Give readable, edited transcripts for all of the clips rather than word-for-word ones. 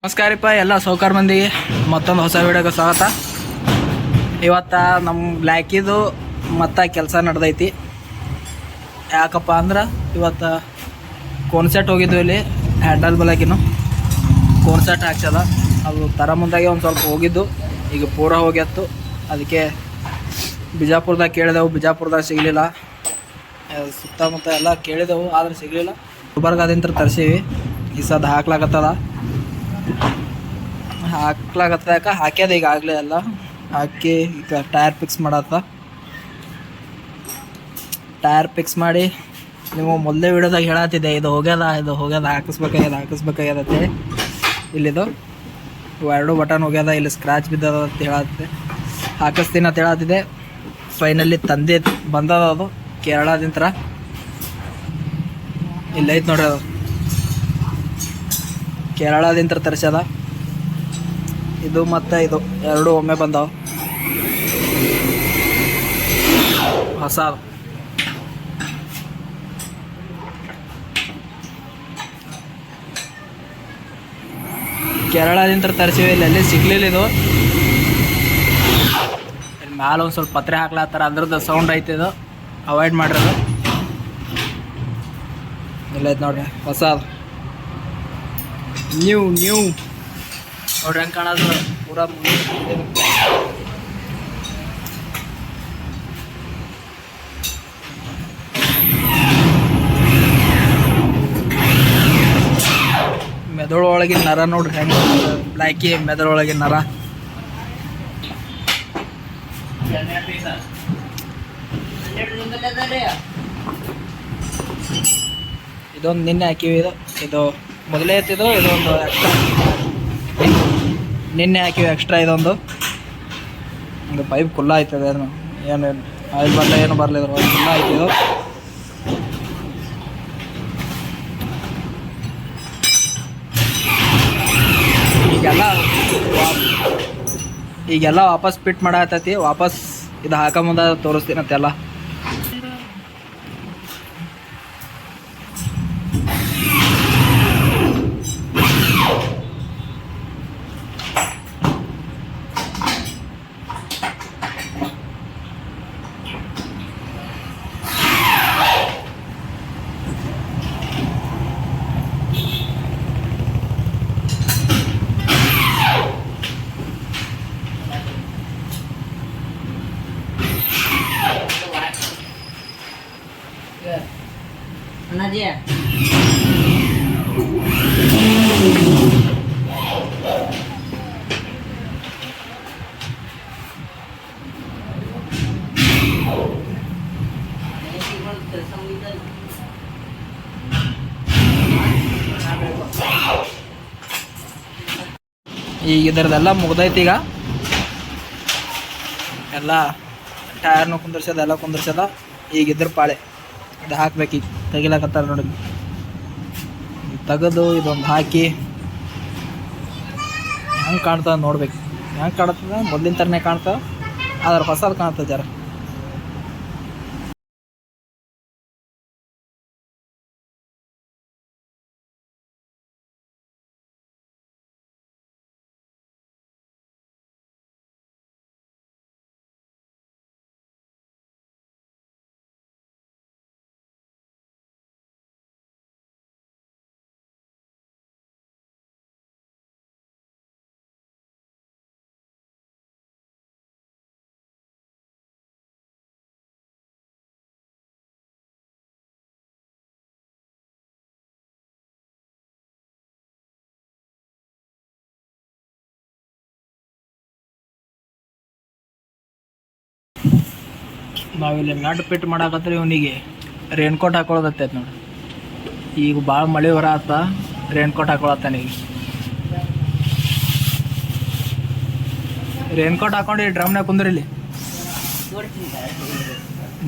ನಮಸ್ಕಾರಪ್ಪ ಎಲ್ಲ ಸೌಕಾರ ಮಂದಿಗೆ ಮತ್ತೊಂದು ಹೊಸ ವಿಡಿಯೋಗೆ ಸ್ವಾಗತ. ಇವತ್ತು ನಮ್ಮ ಬ್ಲ್ಯಾಕಿದು ಮತ್ತು ಕೆಲಸ ನಡೆದೈತಿ. ಯಾಕಪ್ಪ ಅಂದ್ರೆ ಇವತ್ತು ಕೋನ್ಸೆಟ್ ಹೋಗಿದ್ವಿ, ಇಲ್ಲಿ ಹ್ಯಾಂಡಲ್ ಬಲಕಿನು ಕೋನ್ಸೆಟ್ ಹಾಕ್ಸದ ಅದು ತರ ಮುಂದಾಗೆ ಒಂದು ಸ್ವಲ್ಪ ಹೋಗಿದ್ದು, ಈಗ ಪೂರ ಹೋಗ್ಯತ್ತು. ಅದಕ್ಕೆ ಬಿಜಾಪುರದಾಗ ಕೇಳಿದೆವು, ಬಿಜಾಪುರದಾಗ ಸಿಗಲಿಲ್ಲ. ಸುತ್ತಮುತ್ತ ಎಲ್ಲ ಕೇಳಿದೆವು ಆದರೆ ಸಿಗಲಿಲ್ಲ. ಗುಲ್ಬರ್ಗಾದಿಂದ ತರಿಸೀವಿ. ಈ ಸದ್ದು ಹಾಕ್ಲಾಗತ್ತ ಹಾಕ್ಯದ ಈಗಾಗಲೇ ಎಲ್ಲ ಹಾಕಿ ಈಗ ಟೈರ್ ಫಿಕ್ಸ್ ಮಾಡತ್ತ. ಟೈರ್ ಫಿಕ್ಸ್ ಮಾಡಿ ನೀವು ಮೊದಲೇ ವಿಡಿಯೋದಾಗ ಹೇಳತ್ತಿದ್ದೆ, ಇದು ಹೋಗ್ಯದ ಹಾಕಿಸ್ಬೇಕಾಗ್ಯದತ್ತೆ. ಇಲ್ಲಿದು ಎರಡು ಬಟನ್ ಹೋಗ್ಯದ, ಇಲ್ಲಿ ಸ್ಕ್ರ್ಯಾಚ್ ಬಿದ್ದದ ಅಂತ ಹೇಳತ್ತೆ. ಹಾಕಿಸ್ತೀನಿ ಅಂತ ಹೇಳತ್ತಿದ್ದೆ. ಫೈನಲಿ ಬಂದದ ಅದು ಕೇರಳದಿಂದ. ಇಲ್ಲೈತೆ ನೋಡ್ರಿ, ಅದು ಕೇರಳದಿಂದ ತರಿಸ್ಯದ. ಇದು ಮತ್ತು ಇದು ಎರಡು ಒಮ್ಮೆ ಬಂದವು, ಹೊಸ ಕೇರಳದಿಂದ ತರಿಸಿವಿ. ಇಲ್ಲಿ ಸಿಗ್ಲಿಲ್ಲ. ಇದು ಇಲ್ಲಿ ಮ್ಯಾಲೆ ಒಂದು ಸ್ವಲ್ಪ ಪತ್ರೆ ಹಾಕ್ಲಾತ್ತಾರ, ಅದ್ರದ್ದು ಸೌಂಡ್ ಐತೆ, ಇದು ಅವಾಯ್ಡ್ ಮಾಡಿರೋದು. ಇಲ್ಲೈತೆ ನೋಡ್ರಿ, ಹೊಸ ನ್ಯೂ ನೋಡ್ರಿ ಹೆಂಗೆ ಕಾಣೋದು ಪೂರಾ. ಮೆದುಳೊಳಗಿನ ನರ ನೋಡ್ರಿ ಹೆಂಗೆ, ಬ್ಲ್ಯಾಕಿ ಮೆದುಳೊಳಗಿನ ನರ. ಇದೊಂದು ನಿನ್ನೆ ಹಾಕಿವಿ. ಇದು ಮೊದಲೇ ಎತ್ತಿದ್ದು, ಇದೊಂದು ಎಕ್ಸ್ಟ್ರಾ ನಿನ್ನೆ ಹಾಕಿವಿ. ಎಕ್ಸ್ಟ್ರಾ ಇದೊಂದು ಪೈಪ್ ಕುಲ್ಲ ಆಯ್ತದೆ. ಏನು ಆಯಿಲ್ ಬರಲ್ಲ, ಏನು ಬರಲಿಲ್ಲ, ಕುಲ್ಲ ಆಯ್ತಿದ್ದು. ಈಗೆಲ್ಲ ವಾಪಸ್ ಫಿಟ್ ಮಾಡತ್ತೈತಿ. ವಾಪಸ್ ಇದು ಹಾಕ ಮುಂದೆ ತೋರಿಸ್ತೀನಂತೆಲ್ಲ. ಈಗ ಇದರದೆಲ್ಲ ಮುಗ್ದೈತಿ. ಈಗ ಎಲ್ಲ ಟೈರ್ನು ಎಲ್ಲ ಕುಂದಿರ್ಸದ. ಈಗ ಇದ್ರ ಪಾಳೆ ಇದು ಹಾಕ್ಬೇಕು. ಈಗ ತೆಗಿಲಾಕತ್ತಾರ ನೋಡಿ, ತೆಗೆದು ಇದೊಂದು ಹಾಕಿ ಹೆಂಗೆ ಕಾಣ್ತದೆ ನೋಡ್ಬೇಕು. ಹೆಂಗೆ ಕಾಣ್ತದೆ ಮೊದಲಿನ ಥರನೇ ಕಾಣ್ತದೆ, ಆದ್ರೆ ಹೊಸದು ಕಾಣ್ತದೆ ಜರ. ನಾವಿಲ್ಲಿ ನಟ್ ಫಿಟ್ ಮಾಡಾಕತ್ರಿ. ಇವನಿಗೆ ರೇನ್ಕೋಟ್ ಹಾಕೊಳ್ಳೋದತ್ತೈತೆ ನೋಡಿ. ಈಗ ಭಾಳ ಮಳೆ ಹೊರ ಆತ, ರೇನ್ಕೋಟ್ ಹಾಕೊಳತ್ತಾನ. ಈಗ ರೇನ್ಕೋಟ್ ಹಾಕೊಂಡು ಈ ಡ್ರಮ್ನಾಗ ಕುಂದ್ರಿಲ್ಲಿ,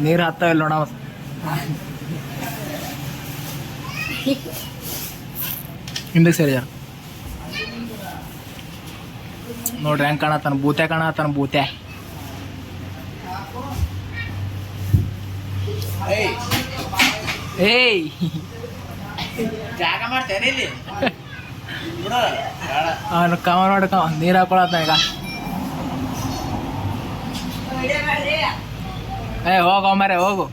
ನೀರು ಹತ್ತಾವಿಲ್ಲ ನೋಡವ. ಹಿಂದಕ್ಕೆ ಸರಿ ಯಾರು ನೋಡ್ರಿ ಹೆಂಗೆ ಕಾಣತ್ತಾನ, ಬೂತ್ಯಾ. ಏಯ್ ಜಾಗ ಮಾಡ್ತೇನೆ ಇಲ್ಲಿ. ಅವನು ಕವ ನೋಡ್ಕ ನೀರು ಹಾಕೊಳತ್ತ ಈಗ. ಹೋಗೋ ಮರೆ ಹೋಗು.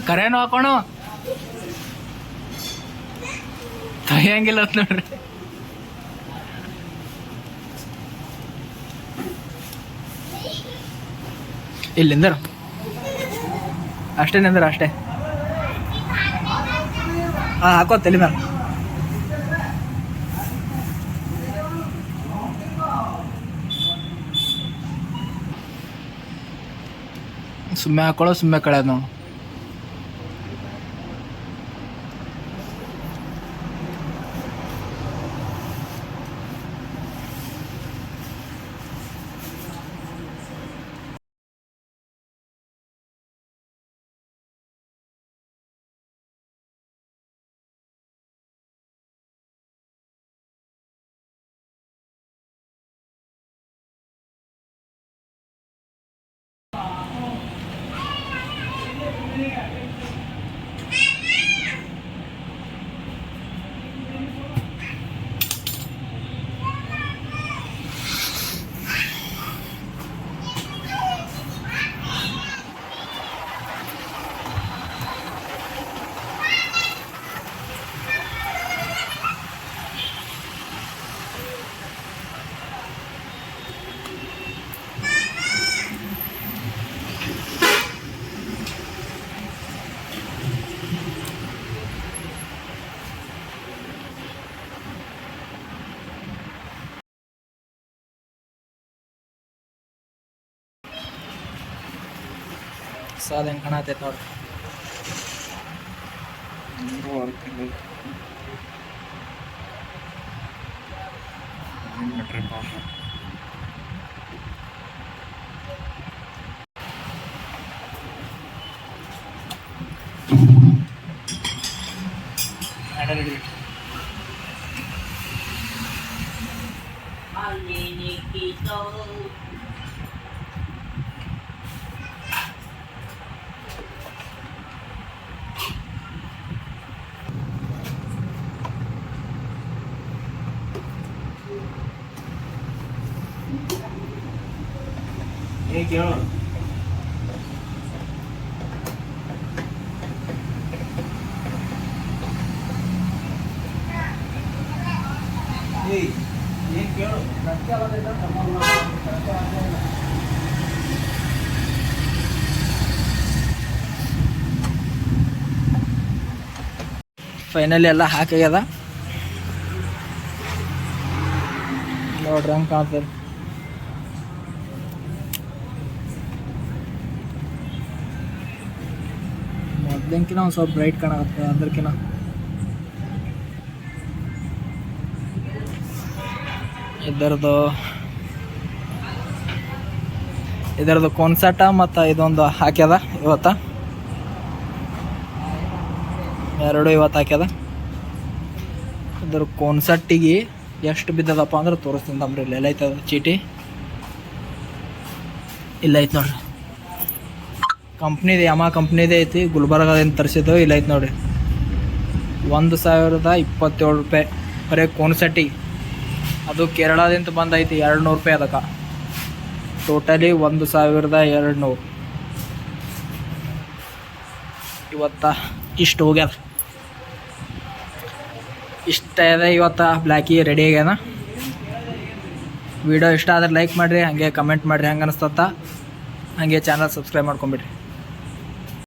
ಕರೇನು ಹಾಕೋಣ ಕೈಯಂಗಿಲ್ಲ ನೋಡ್ರಿ. ಇಲ್ಲಿ ನಿಂದರು ಅಷ್ಟೇ, ನಿಂದರು ಅಷ್ಟೇ. ಹಾಂ ಹಾಕೋ ತಲೆ ಮೇಲೆ. ಸುಮ್ಮನೆ ಹಾಕೊಳ್ಳೋ ಸುಮ್ಮನೆ ಕಳೆಯೋದು ನಾವು. ಸಾಲ ಹೆಂಗೆ ಕಾಣತೈತೆ ನೋಡ್ರಿ. ಫೈನಲಿ ಎಲ್ಲ ಹಾಕಾಗ್ಯದ ನೋಡ್ರಿ ಹಂಗೆ ಕಾಣ್ತದೆ. ಮೊದ್ಲಿಂಕಿನ ಒಂದು ಸ್ವಲ್ಪ ಬ್ರೈಟ್ ಕಾಣತ್ತೆ ಅದಕ್ಕಿಂತ. ಇದರದ್ದು ಕೋನ್ಸೆಟ ಮತ್ತು ಇದೊಂದು ಹಾಕ್ಯದ ಇವತ್ತು ಇವತ್ತು ಹಾಕ್ಯದ. ಇದ್ರ ಕೋನ್ಸೆಟ್ಟಿಗೆ ಎಷ್ಟು ಬಿದ್ದದಪ್ಪ ಅಂದ್ರೆ ತೋರಿಸ್ತೀನಿ ತಮ್ರಿ. ಇಲ್ಲಿ ಐತದ ಚೀಟಿ, ಇಲ್ಲ ಐತೆ ನೋಡ್ರಿ. ಕಂಪ್ನಿದೆ, ಯಮಾ ಕಂಪ್ನಿದೇ ಐತಿ, ಗುಲ್ಬರ್ಗದಿಂದ ತರಿಸಿದ್ದು. ಇಲ್ಲ ಐತೆ ನೋಡ್ರಿ, 1027 ರೂಪಾಯಿ ಬರೀ ಕೋನ್ಸೆಟ್ಟಿಗೆ. ಅದು ಕೇರಳದಿಂದ ಬಂದೈತಿ, 200 ರೂಪಾಯಿ ಅದಕ್ಕೆ. ಟೋಟಲಿ 1200. ಇವತ್ತು ಇಷ್ಟು ಹೋಗ್ಯದ, ಇಷ್ಟ ಇದೆ ಇವತ್ತು. ಬ್ಲ್ಯಾಕಿ ರೆಡಿ ಆಗ್ಯಾನ. ವಿಡಿಯೋ ಇಷ್ಟ ಆದ್ರೆ ಲೈಕ್ ಮಾಡಿರಿ, ಹಾಗೆ ಕಮೆಂಟ್ ಮಾಡಿರಿ ಹೆಂಗೆ ಅನಿಸ್ತತ್ತ. ಹಾಗೆ ಚಾನಲ್ ಸಬ್ಸ್ಕ್ರೈಬ್ ಮಾಡ್ಕೊಂಬಿಡ್ರಿ.